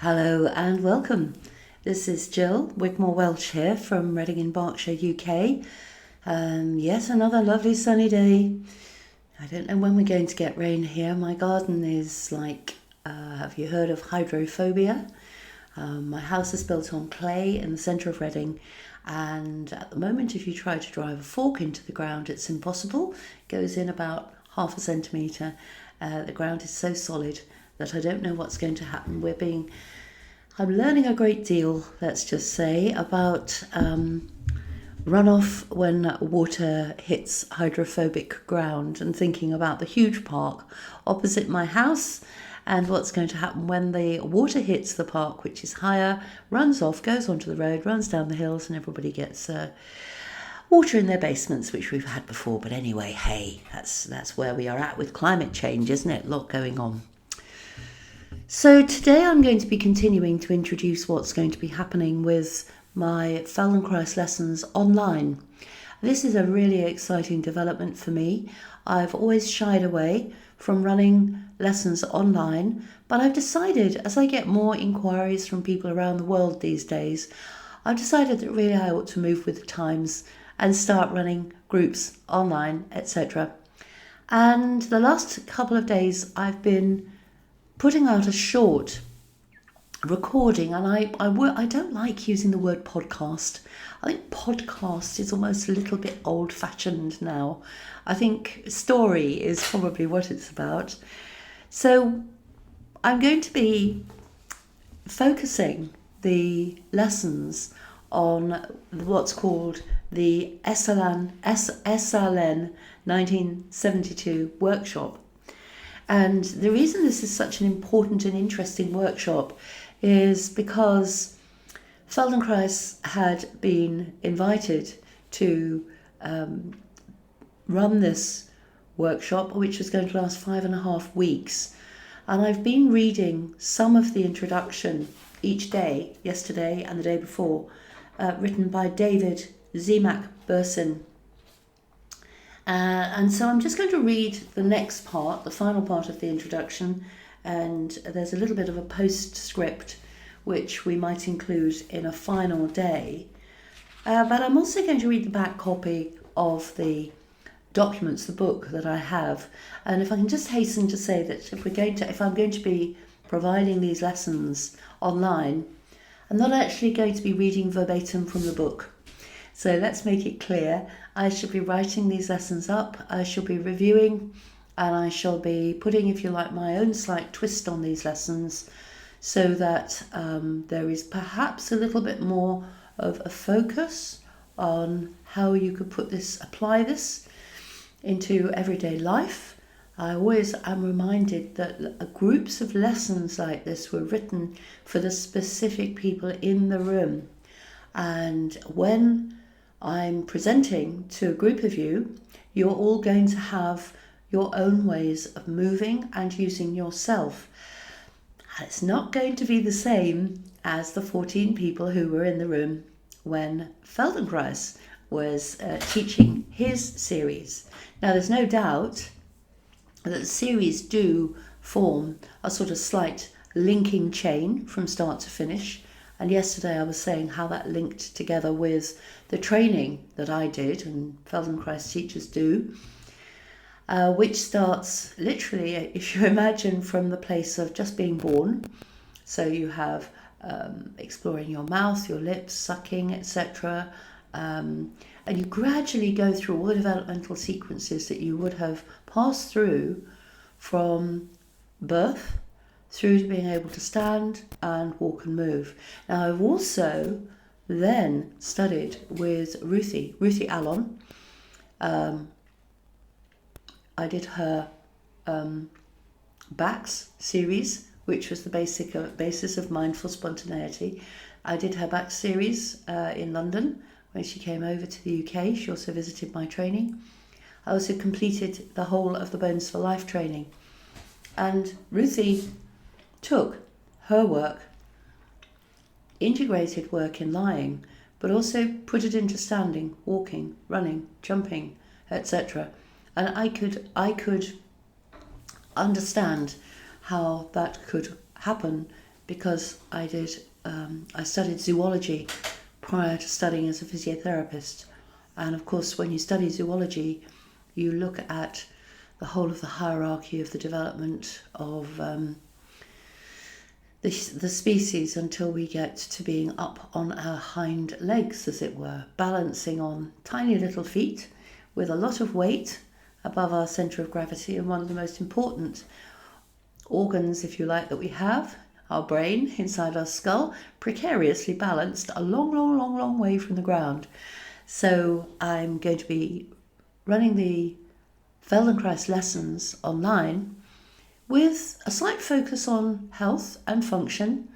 Hello and welcome. This is Jill, Wigmore-Welsh here from Reading in Berkshire, UK. Yet another lovely sunny day. I don't know when we're going to get rain here. My garden is like, have you heard of hydrophobia? My house is built on clay in the centre of Reading, and at the moment if you try to drive a fork into the ground it's impossible. It goes in about half a centimetre. The ground is so solid that I don't know what's going to happen. I'm learning a great deal, let's just say, about runoff when water hits hydrophobic ground, and thinking about the huge park opposite my house and what's going to happen when the water hits the park, which is higher, runs off, goes onto the road, runs down the hills, and everybody gets water in their basements, which we've had before. But anyway, hey, that's where we are at with climate change, isn't it? A lot going on. So today I'm going to be continuing to introduce what's going to be happening with my Feldenkrais lessons online. This is a really exciting development for me. I've always shied away from running lessons online, but I've decided, as I get more inquiries from people around the world these days, I've decided that really I ought to move with the times and start running groups online, etc. And the last couple of days I've been putting out a short recording, and I don't like using the word podcast. I think podcast is almost a little bit old-fashioned now. I think story is probably what it's about. So I'm going to be focusing the lessons on what's called the Esalen 1972 workshop. And the reason this is such an important and interesting workshop is because Feldenkrais had been invited to run this workshop, which was going to last 5.5 weeks. And I've been reading some of the introduction each day, yesterday and the day before, written by David Zemak Bursin. And so I'm just going to read the next part, the final part of the introduction, and there's a little bit of a postscript which we might include in a final day. But I'm also going to read the back copy of the documents, the book that I have. And if I can just hasten to say that if I'm going to be providing these lessons online, I'm not actually going to be reading verbatim from the book. So let's make it clear. I shall be writing these lessons up, I shall be reviewing, and I shall be putting, if you like, my own slight twist on these lessons so that there is perhaps a little bit more of a focus on how you could apply this into everyday life. I always am reminded that groups of lessons like this were written for the specific people in the room. And when I'm presenting to a group of you, you're all going to have your own ways of moving and using yourself. It's not going to be the same as the 14 people who were in the room when Feldenkrais was teaching his series. Now, there's no doubt that the series do form a sort of slight linking chain from start to finish. And yesterday I was saying how that linked together with the training that I did and Feldenkrais teachers do, which starts literally, if you imagine, from the place of just being born. So you have exploring your mouth, your lips, sucking, etc. And you gradually go through all the developmental sequences that you would have passed through from birth through to being able to stand and walk and move. Now, I've also then studied with Ruthie Allen. I did her BACS series, which was the basis of mindful spontaneity. I did her BACS series in London when she came over to the UK. She also visited my training. I also completed the whole of the Bones for Life training. And Ruthie took her work, integrated work in lying, but also put it into standing, walking, running, jumping, etc. And I could understand how that could happen because I studied zoology prior to studying as a physiotherapist. And of course, when you study zoology, you look at the whole of the hierarchy of the development of the species until we get to being up on our hind legs, as it were, balancing on tiny little feet with a lot of weight above our centre of gravity. And one of the most important organs, if you like, that we have, our brain inside our skull, precariously balanced a long way from the ground. So I'm going to be running the Feldenkrais lessons online with a slight focus on health and function,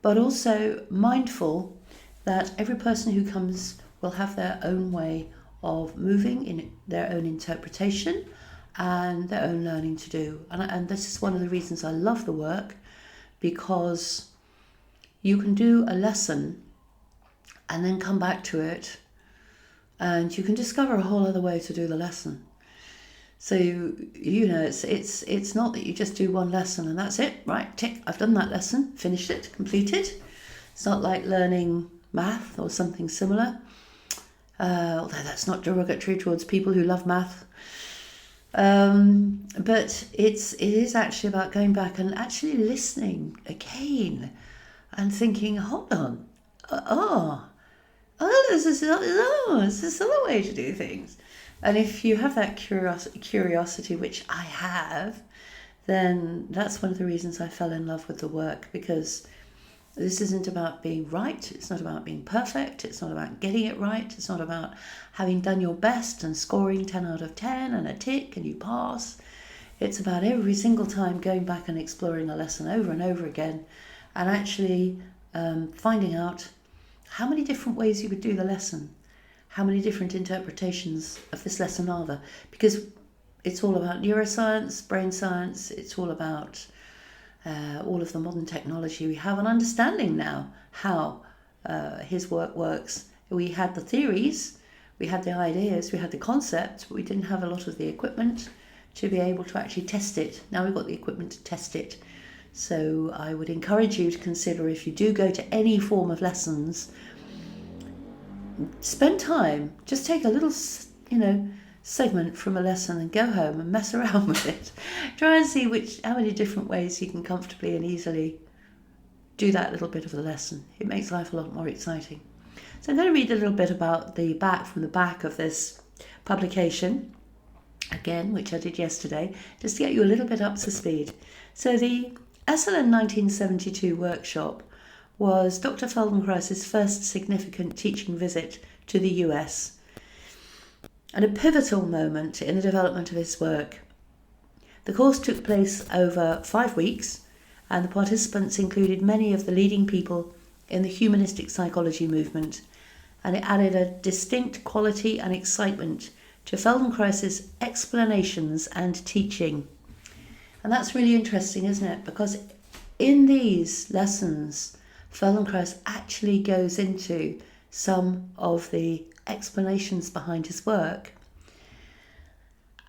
but also mindful that every person who comes will have their own way of moving, in their own interpretation and their own learning to do. And this is one of the reasons I love the work, because you can do a lesson and then come back to it and you can discover a whole other way to do the lesson. So, it's not that you just do one lesson and that's it, right, tick, I've done that lesson, finished it, completed. It's not like learning math or something similar, although that's not derogatory towards people who love math. But it is actually about going back and actually listening again and thinking, hold on, this is another way to do things. And if you have that curiosity, which I have, then that's one of the reasons I fell in love with the work, because this isn't about being right, it's not about being perfect, it's not about getting it right, it's not about having done your best and scoring 10 out of 10 and a tick and you pass. It's about every single time going back and exploring a lesson over and over again and actually finding out how many different ways you could do the lesson, how many different interpretations of this lesson are there, because it's all about neuroscience, brain science, it's all about all of the modern technology we have, and understanding now how his work works. We had the theories, we had the ideas, we had the concept, but we didn't have a lot of the equipment to be able to actually test it. Now we've got the equipment to test it. So I would encourage you to consider, if you do go to any form of lessons, spend time, just take a little, segment from a lesson and go home and mess around with it. Try and see how many different ways you can comfortably and easily do that little bit of the lesson. It makes life a lot more exciting. So I'm going to read a little bit about the back of this publication, again, which I did yesterday, just to get you a little bit up to speed. So the Esalen 1972 workshop was Dr. Feldenkrais' first significant teaching visit to the US, and a pivotal moment in the development of his work. The course took place over 5 weeks, and the participants included many of the leading people in the humanistic psychology movement, and it added a distinct quality and excitement to Feldenkrais' explanations and teaching. And that's really interesting, isn't it? Because in these lessons, Feldenkrais actually goes into some of the explanations behind his work.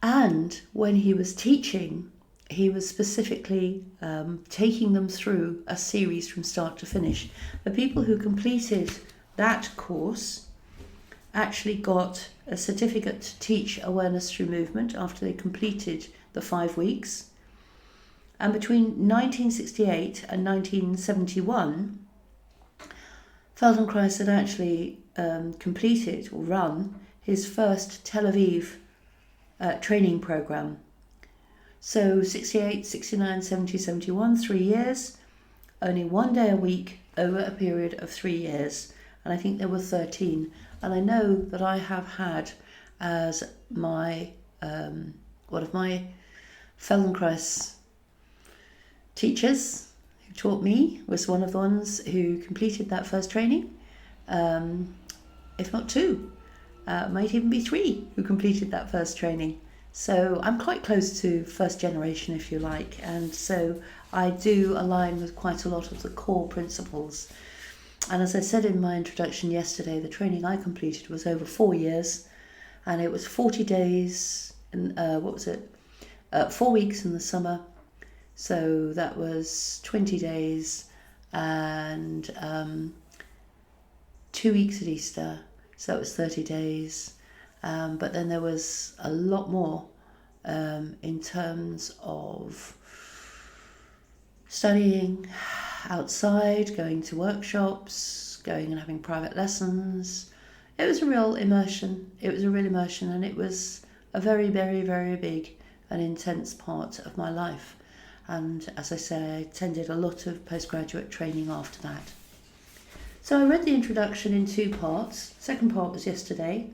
And when he was teaching, he was specifically taking them through a series from start to finish. The people who completed that course actually got a certificate to teach awareness through movement after they completed the 5 weeks. And between 1968 and 1971, Feldenkrais had actually completed or run his first Tel Aviv training program. So 68, 69, 70, 71, 3 years, only 1 day a week over a period of 3 years. And I think there were 13. And I know that I have had as my one of my Feldenkrais teachers who taught me was one of the ones who completed that first training, if not 2, might even be 3 who completed that first training. So I'm quite close to first generation, if you like, and so I do align with quite a lot of the core principles. And as I said in my introduction yesterday, the training I completed was over 4 years, and it was 40 days, and 4 weeks in the summer, so that was 20 days, and 2 weeks at Easter, so that was 30 days. But then there was a lot more in terms of studying outside, going to workshops, going and having private lessons. It was a real immersion. And it was a very, very, very big and intense part of my life. And as I say, I attended a lot of postgraduate training after that. So I read the introduction in 2 parts. Second part was yesterday.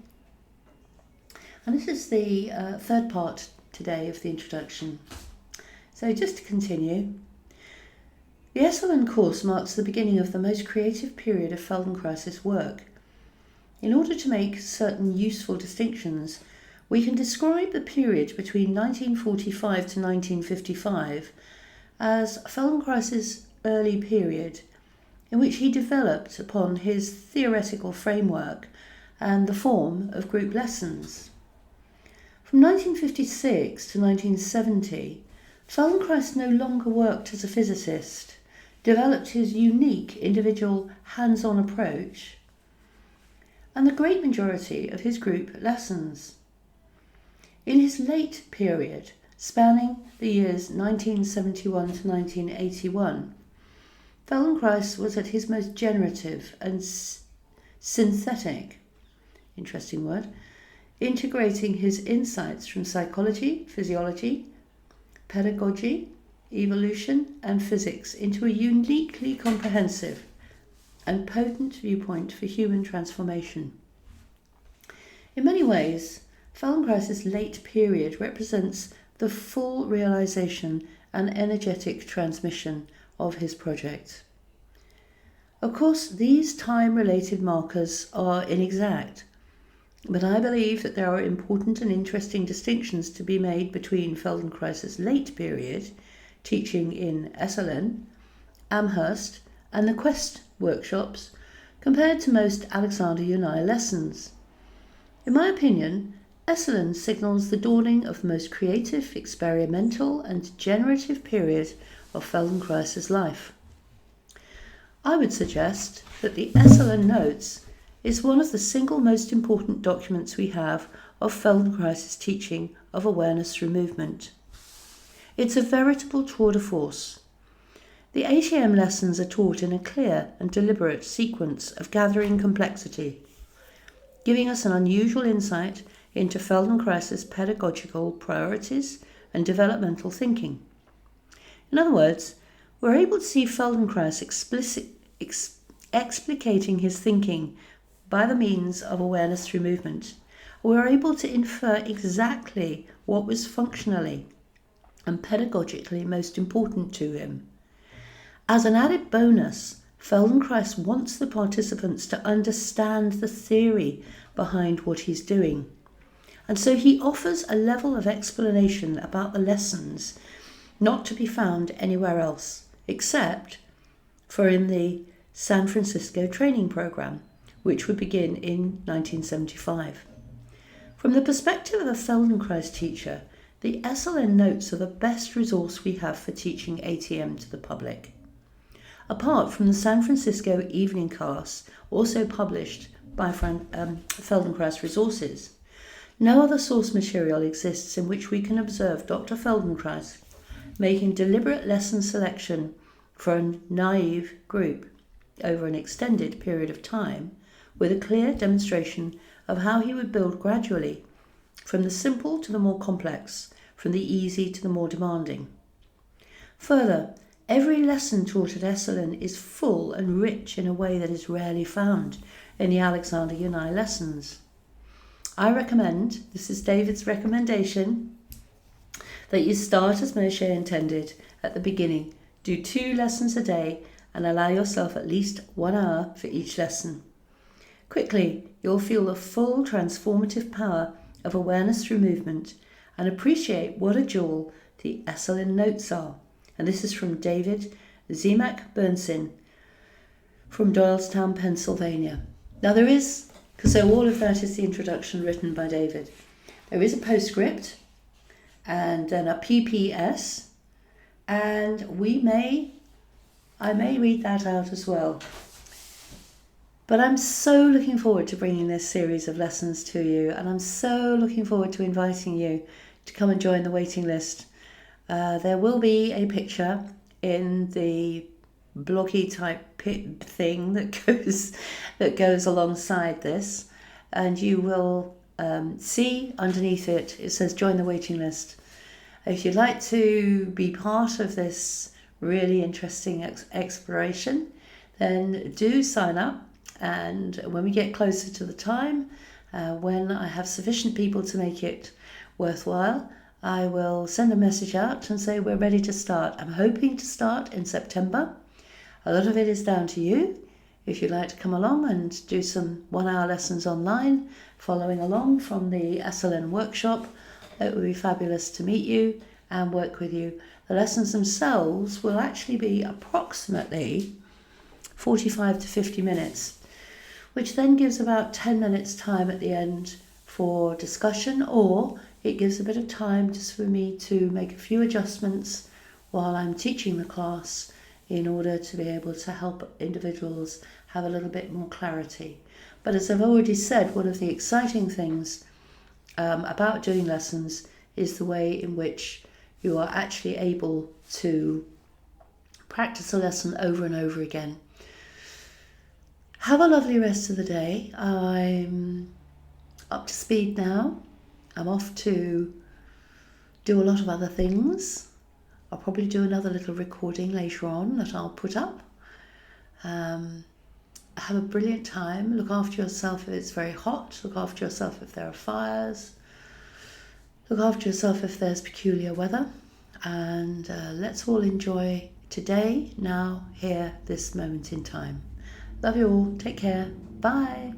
And this is the third part today of the introduction. So just to continue, the Esalen course marks the beginning of the most creative period of Feldenkrais' work. In order to make certain useful distinctions, we can describe the period between 1945 to 1955 as Feldenkrais' early period, in which he developed upon his theoretical framework and the form of group lessons. From 1956 to 1970, Feldenkrais no longer worked as a physicist, developed his unique individual hands-on approach, and the great majority of his group lessons. In his late period, spanning the years 1971 to 1981, Feldenkrais was at his most generative and synthetic, interesting word, integrating his insights from psychology, physiology, pedagogy, evolution, and physics into a uniquely comprehensive and potent viewpoint for human transformation. In many ways, Feldenkrais' late period represents the full realization and energetic transmission of his project. Of course, these time-related markers are inexact, but I believe that there are important and interesting distinctions to be made between Feldenkrais' late period, teaching in Esalen, Amherst, and the Quest workshops, compared to most Alexander Unai lessons. In my opinion, Esalen signals the dawning of the most creative, experimental, and generative period of Feldenkrais' life. I would suggest that the Esalen Notes is one of the single most important documents we have of Feldenkrais' teaching of awareness through movement. It's a veritable tour de force. The ATM lessons are taught in a clear and deliberate sequence of gathering complexity, giving us an unusual insight into Feldenkrais' pedagogical priorities and developmental thinking. In other words, we're able to see Feldenkrais explicating his thinking by the means of awareness through movement. We're able to infer exactly what was functionally and pedagogically most important to him. As an added bonus, Feldenkrais wants the participants to understand the theory behind what he's doing. And so he offers a level of explanation about the lessons not to be found anywhere else, except for in the San Francisco training program, which would begin in 1975. From the perspective of a Feldenkrais teacher, the Esalen Notes are the best resource we have for teaching ATM to the public. Apart from the San Francisco evening class, also published by Feldenkrais Resources, no other source material exists in which we can observe Dr. Feldenkrais making deliberate lesson selection for a naive group over an extended period of time, with a clear demonstration of how he would build gradually from the simple to the more complex, from the easy to the more demanding. Further, every lesson taught at Esalen is full and rich in a way that is rarely found in the Alexander Unai lessons. I recommend, this is David's recommendation, that you start as Moshe intended at the beginning. Do 2 lessons a day and allow yourself at least 1 hour for each lesson. Quickly, you'll feel the full transformative power of awareness through movement and appreciate what a jewel the Esalen Notes are. And this is from David Zemak Bernsin from Doylestown, Pennsylvania. Now there is, so all of that is the introduction written by David. There is a postscript and then a PPS, and we may I may read that out as well. But I'm so looking forward to bringing this series of lessons to you, and I'm so looking forward to inviting you to come and join the waiting list. There will be a picture in the bloggy type thing that goes alongside this, and you will see underneath it, it says join the waiting list. If you'd like to be part of this really interesting exploration, then do sign up. And when we get closer to the time, when I have sufficient people to make it worthwhile, I will send a message out and say we're ready to start. I'm hoping to start in September. A lot of it is down to you. If you'd like to come along and do some 1-hour lessons online, following along from the Esalen workshop, it would be fabulous to meet you and work with you. The lessons themselves will actually be approximately 45 to 50 minutes, which then gives about 10 minutes time at the end for discussion, or it gives a bit of time just for me to make a few adjustments while I'm teaching the class in order to be able to help individuals have a little bit more clarity. But as I've already said, one of the exciting things about doing lessons is the way in which you are actually able to practice a lesson over and over again. Have a lovely rest of the day. I'm up to speed now. I'm off to do a lot of other things. I'll probably do another little recording later on that I'll put up. Have a brilliant time. Look after yourself if it's very hot. Look after yourself if there are fires. Look after yourself if there's peculiar weather. And let's all enjoy today, now, here, this moment in time. Love you all. Take care. Bye.